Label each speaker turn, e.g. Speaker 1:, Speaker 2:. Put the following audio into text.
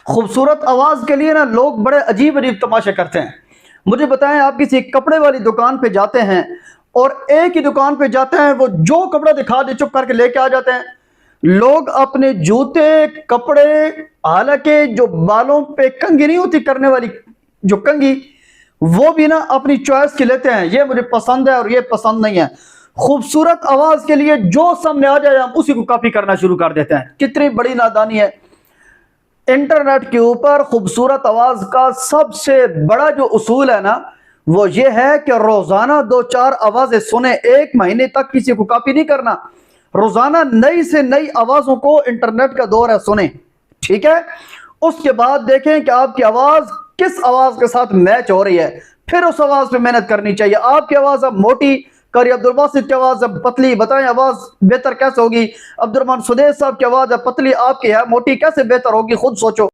Speaker 1: खूबसूरत आवाज़ के लिए ना लोग बड़े अजीब अजीब तमाशे करते हैं। मुझे बताएं, आप किसी कपड़े वाली दुकान पे जाते हैं और एक ही दुकान पे जाते हैं, वो जो कपड़ा दिखा दे चुप करके लेके आ जाते हैं। लोग अपने जूते, कपड़े, हालांकि जो बालों पे कंघी नहीं होती करने वाली, जो कंघी, वो भी ना अपनी चॉइस की लेते हैं, ये मुझे पसंद है और ये पसंद नहीं है। खूबसूरत आवाज के लिए जो सामने आ जाए हम उसी को कॉपी करना शुरू कर देते हैं। कितनी बड़ी नादानी है। इंटरनेट के ऊपर खूबसूरत आवाज का सबसे बड़ा जो उसूल है ना, वो ये है कि रोजाना दो चार आवाजें सुने, एक महीने तक किसी को कॉपी नहीं करना। रोजाना नई से नई आवाजों को, इंटरनेट का दौर है, सुने, ठीक है। उसके बाद देखें कि आपकी आवाज किस आवाज के साथ मैच हो रही है, फिर उस आवाज पे मेहनत करनी चाहिए। आपकी आवाज अब मोटी करी, अब्दुल बासित की आवाज अब पतली, बताएं आवाज बेहतर कैसे होगी। अब्दुल रहमान सुदेश साहब की आवाज अब पतली, आपकी है मोटी, कैसे बेहतर होगी, खुद सोचो।